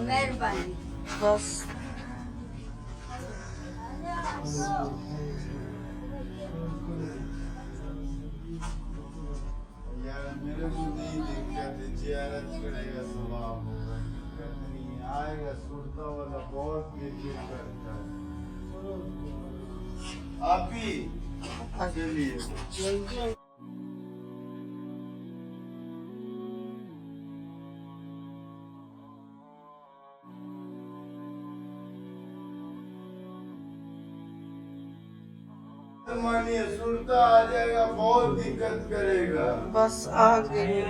मेहरबानी। बस यार मेरे को नहीं दिक्कत है, जियारत करेगा सवाब होगा, दिक्कत नहीं है। आएगा सुरता वाला बहुत बेचैन करता है। आप ही चलिए। मानिए सुरता आ जाएगा, बहुत दिक्कत करेगा। बस आ गए।